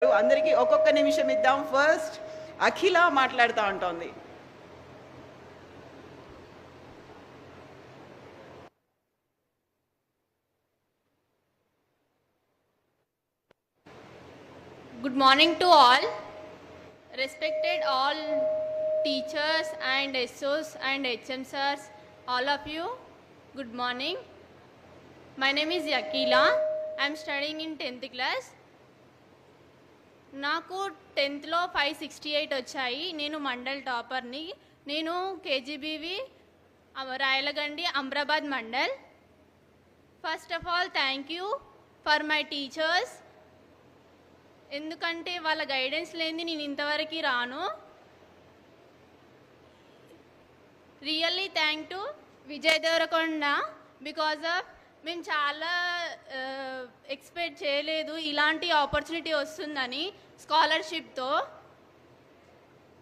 అందరికీ ఒక్కొక్క నిమిషం ఇద్దాం. ఫస్ట్ అఖిల మాట్లాడుతూ ఉంటుంది. Good morning to all. Respected all teachers and SOs and HMSers, all of you, good morning. My name is Akila. I am studying in 10th class. నాకు 10th లో 568 వచ్చాయి. నేను మండల్ టాపర్ని. నేను KGBV Rayalagandi Amrabad mandal. First of all thank you for my teachers. ఎందుకంటే వాళ్ళ guidance లేనిది నేను ఇంతవరకు రాను. Really thank to Vijay Deverakonda because of మేము చాలా ఎక్స్పెక్ట్ చేయలేదు ఇలాంటి ఆపర్చునిటీ వస్తుందని. స్కాలర్షిప్తో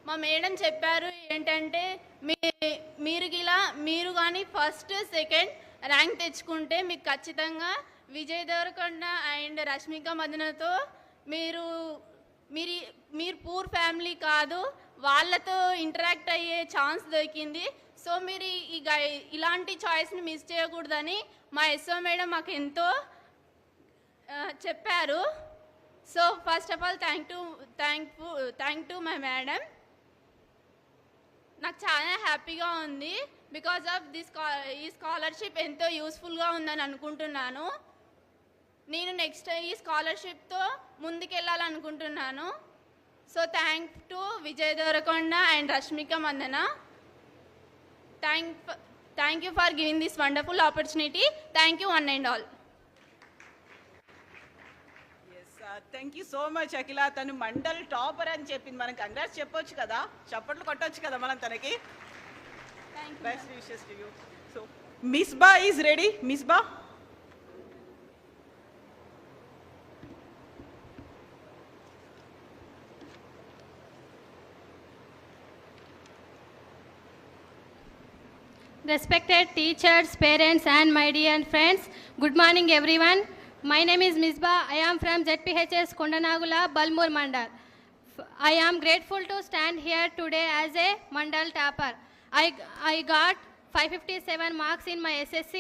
మా మేడం చెప్పారు ఏంటంటే మీరు కానీ ఫస్ట్ సెకండ్ ర్యాంక్ తెచ్చుకుంటే మీకు ఖచ్చితంగా విజయ్ దేవరకొండ అండ్ రష్మిక మందనతో మీరు పూర్ ఫ్యామిలీ కాదు, వాళ్ళతో ఇంటరాక్ట్ అయ్యే ఛాన్స్ దొరికింది. సో మీరు ఇలాంటి చాయిస్ని మిస్ చేయకూడదని మా ఎస్ఓ మేడం మాకు ఎంతో చెప్పారు. So first of all thank to my madam. నాకు చాలా హ్యాపీగా ఉంది బికాజ్ ఆఫ్ ఈ స్కాలర్షిప్ ఎంతో యూస్ఫుల్గా ఉందని అనుకుంటున్నాను. నేను నెక్స్ట్ ఈ స్కాలర్షిప్తో ముందుకెళ్ళాలనుకుంటున్నాను. So thank to Vijay Deverakonda and Rashmika Mandanna. Thank you for giving this wonderful opportunity. Thank you one and all. Thank you so much Akhila. తను మండల్ టాపర్ అని చెప్పింది. మనం కంగ్రాట్స్ చెప్పొచ్చు కదా, చప్పట్లు కొట్టొచ్చు కదా మనం తనకి. Best wishes to you. So Misbah is ready. Misbah, Respected teachers, parents and my dear friends, good morning everyone. My name is Misbah. I am from ZPHS Kondanagula, Balmur Mandal. I am grateful to stand here today as a Mandal topper. I got 557 marks in my SSC.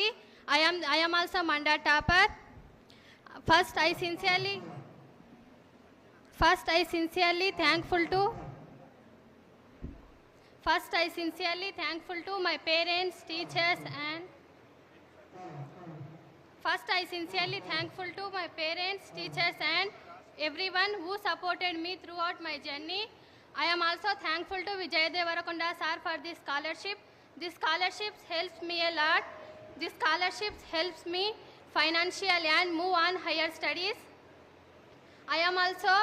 I am also Mandal topper. First I sincerely thankful to my parents, teachers and everyone who supported me throughout my journey. I am also thankful to Vijay Devarakonda sir for this scholarship. This scholarship helps me a lot. This scholarship helps me financially and move on higher studies. I am also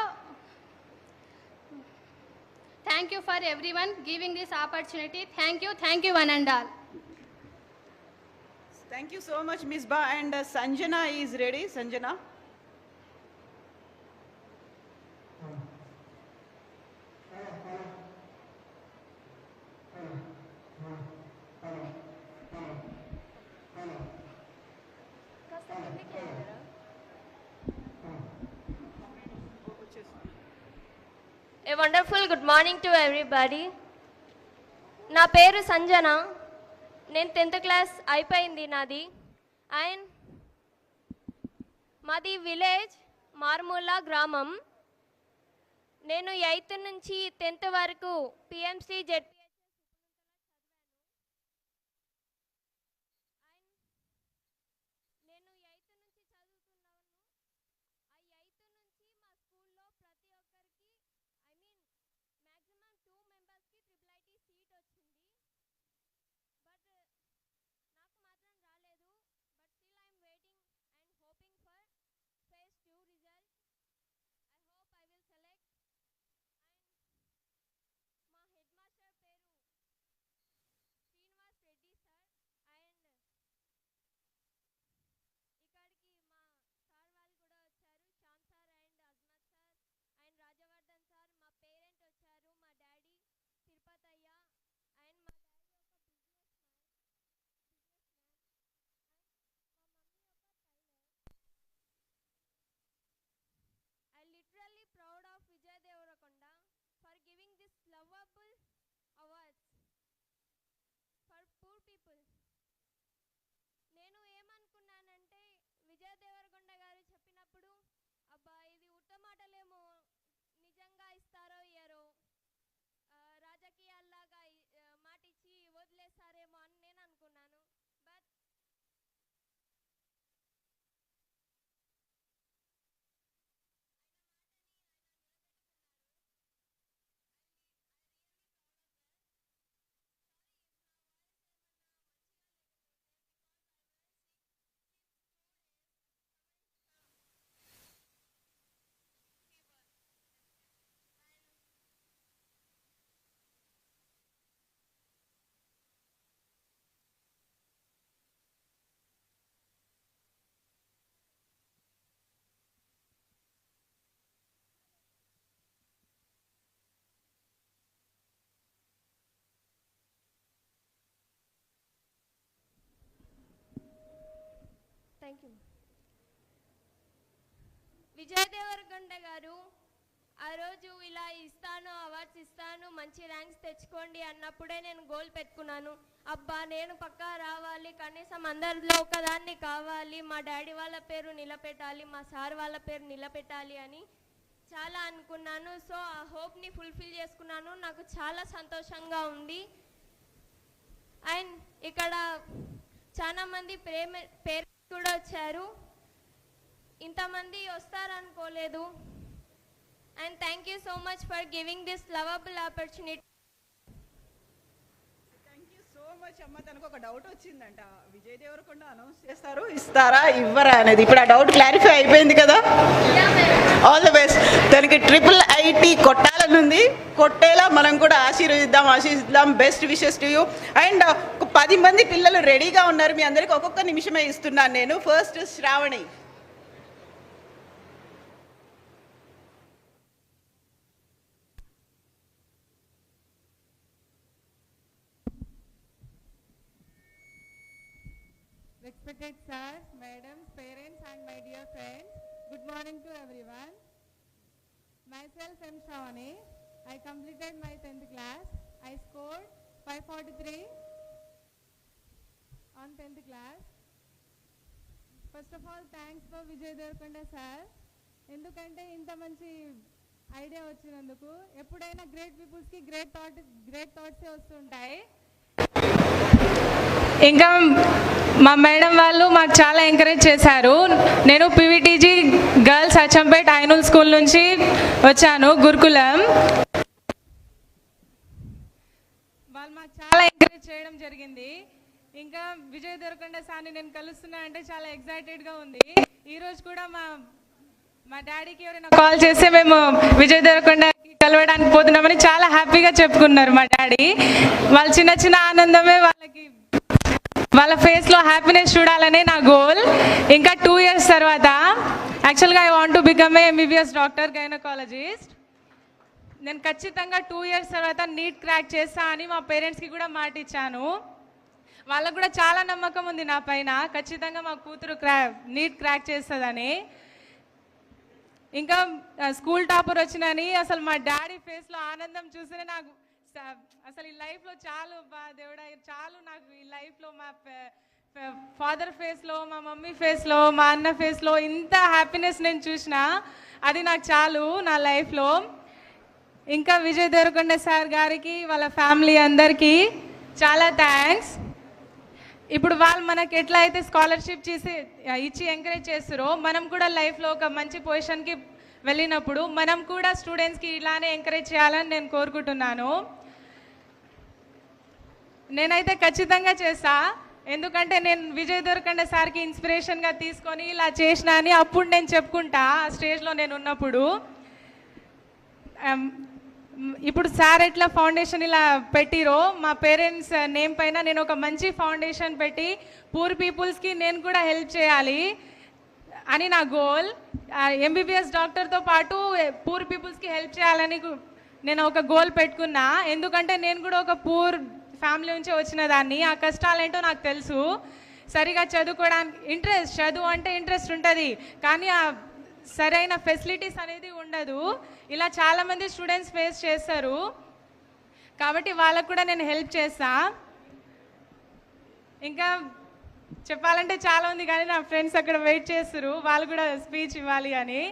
thank you for everyone giving this opportunity. Thank you one and all. Thank you so much Misbah. And Sanjana is ready. Sanjana, A wonderful good morning to everybody. నా పేరు సంజన. నేను 10th class అయిపోయింది నాది. And మాది village మార్మూలా గ్రామం. నేను 8th నుంచి 10th వరకు PMC Z lovable awards for poor people. నేను ఏమనుకున్నానంటే విజయ్ దేవరకొండ గారు చెప్పినప్పుడు అబ్బా ఇది ఉత్తమాటలేమో, నిజంగా ఇస్తారో ఇయ్యరో, రాజకీయాల్లాగా మాటిచ్చి వదిలేస్తారేమో అని నేను అనుకున్నాను. But thank you. Vijay Deverakonda garu ఆ రోజు ఇలా ఇస్తాను, అవార్డ్స్ ఇస్తాను, మంచి ర్యాంక్స్ తెచ్చుకోండి అన్నప్పుడే నేను గోల్ పెట్టుకున్నాను. అబ్బా నేను పక్కా రావాలి, కనీసం అందరిలో ఒకదాన్ని కావాలి, మా డాడీ వాళ్ళ పేరు నిలబెట్టాలి, మా సార్ వాళ్ళ పేరు నిలబెట్టాలి అని చాలా అనుకున్నాను. సో ఆ హోప్ని ఫుల్ఫిల్ చేసుకున్నాను. నాకు చాలా సంతోషంగా ఉంది. అండ్ ఇక్కడ చాలా మంది పేరెంట్స్ కూడా వచ్చారు. ఇంతమంది వస్తారనుకోలేదు. And thank you so much for giving this lovable opportunity. Thank you so much అమ్మ. తనకు ఒక డౌట్ వచ్చిందంట, విజయ్ దేవరకొండ అనౌన్స్ చేస్తారు, ఇస్తారా ఇవ్వరా అనేది. ఇప్పుడు ఆ డౌట్ క్లారిఫై అయిపోయింది కదా. All the best. తనకి IIT కొట్టాలనుంది, కొట్టేలా మనం కూడా ఆశీర్వదిద్దాం. Best wishes to you. And 10 మంది పిల్లలు రెడీగా ఉన్నారు. మీ అందరికి ఒక్కొక్క నిమిషమే ఇస్తున్నాను నేను. First Sravani. Respected sirs, madams, parents and my dear friends, good morning to everyone. Myself M. Shravani. I completed my 10th class. I scored 543 on 10th class. First of all, thanks for Vijay Devarkonda sir. ఎందుకంటే ఇంత మంచి idea వచ్చినందుకు. ఎప్పుడైనా great పీపుల్స్కి great థాట్సే వస్తుంటాయి. ఇంకా మా madam వాళ్ళు మాకు చాలా ఎంకరేజ్ చేశారు. నేను PVTG గర్ల్స్ అచ్చంపేట్ ఐనూల్ స్కూల్ నుంచి వచ్చాను, గురుకులం. వాళ్ళు మాకు చాలా ఎంకరేజ్ చేయడం జరిగింది. ఇంకా విజయ్ దేవరకొండ సార్ని నేను కలుస్తున్నా అంటే చాలా ఎక్సైటెడ్గా ఉంది. ఈరోజు కూడా మా డాడీకి ఎవరైనా కాల్ చేస్తే మేము విజయ్ దేవరకొండకి కలవడానికి పోతున్నామని చాలా హ్యాపీగా చెప్పుకున్నారు మా డాడీ. వాళ్ళ చిన్న ఆనందమే వాళ్ళ ఫేస్లో హ్యాపీనెస్ చూడాలనే నా గోల్. ఇంకా 2 years తర్వాత యాక్చువల్గా I want to become a MBBS doctor gynaecologist. నేను ఖచ్చితంగా 2 years తర్వాత నీట్ క్రాక్ చేస్తా అని మా పేరెంట్స్కి కూడా మాట ఇచ్చాను. వాళ్ళకు కూడా చాలా నమ్మకం ఉంది నా పైన. ఖచ్చితంగా మా కూతురు నీట్ క్రాక్ చేస్తుందని. ఇంకా స్కూల్ టాపర్ వచ్చినని అసలు మా డాడీ ఫేస్లో ఆనందం చూస్తేనే నాకు అసలు ఈ లైఫ్లో చాలు దేవుడా, చాలు నాకు ఈ లైఫ్లో మా ఫాదర్ ఫేస్లో, మా మమ్మీ ఫేస్లో, మా అన్న ఫేస్లో ఇంత హ్యాపీనెస్ నేను చూసిన, అది నాకు చాలు నా లైఫ్లో. ఇంకా విజయ్ దేవరకొండ సార్ గారికి, వాళ్ళ ఫ్యామిలీ అందరికీ చాలా థ్యాంక్స్. ఇప్పుడు వాళ్ళు మనకి ఎట్లా అయితే స్కాలర్షిప్ ఇచ్చి ఎంకరేజ్ చేస్తారో, మనం కూడా లైఫ్లో ఒక మంచి పొజిషన్కి వెళ్ళినప్పుడు మనం కూడా స్టూడెంట్స్కి ఇలానే ఎంకరేజ్ చేయాలని నేను కోరుకుంటున్నాను. నేనైతే ఖచ్చితంగా చేస్తా. ఎందుకంటే నేను విజయ్ దేవరకొండ సార్కి ఇన్స్పిరేషన్గా తీసుకొని ఇలా చేసిన అని అప్పుడు నేను చెప్పుకుంటా ఆ స్టేజ్లో నేను ఉన్నప్పుడు. ఇప్పుడు సార్ ఎట్లా ఫౌండేషన్ ఇలా పెట్టిరో, మా పేరెంట్స్ నేమ్ పైన నేను ఒక మంచి ఫౌండేషన్ పెట్టి పూర్ పీపుల్స్కి నేను కూడా హెల్ప్ చేయాలి అని నా గోల్. MBBS డాక్టర్తో పాటు పూర్ పీపుల్స్కి హెల్ప్ చేయాలని నేను ఒక గోల్ పెట్టుకున్నా. ఎందుకంటే నేను కూడా ఒక పూర్ ఫ్యామిలీ నుంచి వచ్చిన దాన్ని. ఆ కష్టాలేంటో నాకు తెలుసు. సరిగా చదువుకోవడానికి చదువు అంటే ఇంట్రెస్ట్ ఉంటుంది, కానీ ఆ సరైన ఫెసిలిటీస్ అనేది ఉండదు. ఇలా చాలామంది స్టూడెంట్స్ ఫేస్ చేస్తారు. కాబట్టి వాళ్ళకు కూడా నేను హెల్ప్ చేస్తా. ఇంకా చెప్పాలంటే చాలా ఉంది, కానీ నా ఫ్రెండ్స్ అక్కడ వెయిట్ చేస్తారు, వాళ్ళు కూడా స్పీచ్ ఇవ్వాలి అని.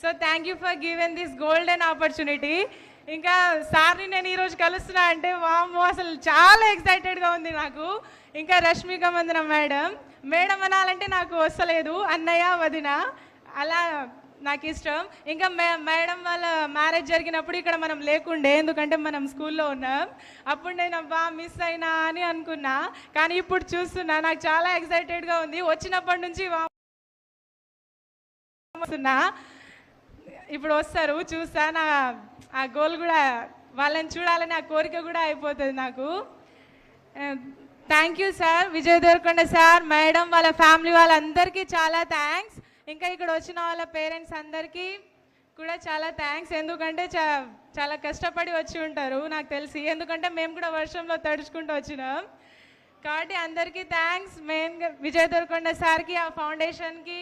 So thank you for given this golden opportunity. ఇంకా సార్ని నేను ఈరోజు కలుస్తున్నా అంటే వామ్మో అసలు చాలా ఎక్సైటెడ్గా ఉంది నాకు. ఇంకా రష్మిక మందన మేడం అనాలంటే నాకు వస్తలేదు, అన్నయ్య వదిన అలా నాకు ఇష్టం. ఇంకా మేడం వాళ్ళ మ్యారేజ్ జరిగినప్పుడు ఇక్కడ మనం లేకుండే, ఎందుకంటే మనం స్కూల్లో ఉన్నాం. అప్పుడు నేను మిస్ అయినా అని అనుకున్నా, కానీ ఇప్పుడు చూస్తున్నా నాకు చాలా ఎక్సైటెడ్గా ఉంది. వచ్చినప్పటి నుంచి ఇప్పుడు వస్తారు, చూస్తా. ఆ గోల్ కూడా వాళ్ళని చూడాలని ఆ కోరిక కూడా అయిపోతుంది నాకు. Thank you sir, Vijay Deverakonda sir, madam, వాళ్ళ ఫ్యామిలీ వాళ్ళందరికీ చాలా థ్యాంక్స్. ఇంకా ఇక్కడ వచ్చిన వాళ్ళ పేరెంట్స్ అందరికీ కూడా చాలా థ్యాంక్స్. ఎందుకంటే చాలా కష్టపడి వచ్చి ఉంటారు నాకు తెలిసి, ఎందుకంటే మేము కూడా వర్షంలో తడుచుకుంటూ వచ్చినాం. కాబట్టి అందరికీ థ్యాంక్స్. మెయిన్గా విజయ్ దేవరకొండ సార్కి, ఆ ఫౌండేషన్కి,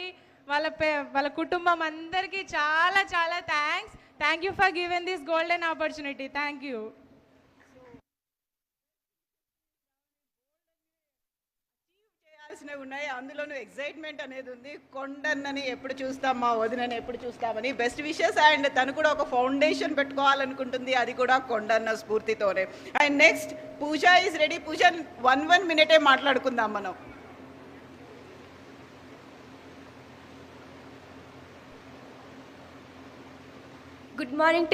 వాళ్ళ కుటుంబం అందరికీ చాలా చాలా thanks. Thank you for given this golden opportunity. Thank you. చేయాల్సినవి ఉన్నాయి, అందులోనూ ఎక్సైట్మెంట్ అనేది ఉంది. కొండన్నని ఎప్పుడు చూస్తాం, మా వదినని ఎప్పుడు చూస్తామని. Best wishes. అండ్ తను కూడా ఒక ఫౌండేషన్ పెట్టుకోవాలనుకుంటుంది, అది కూడా కొండన్న స్ఫూర్తితోనే. And next Pooja is ready. Pooja 1 minute మాట్లాడుకుందాం మనం. Good morning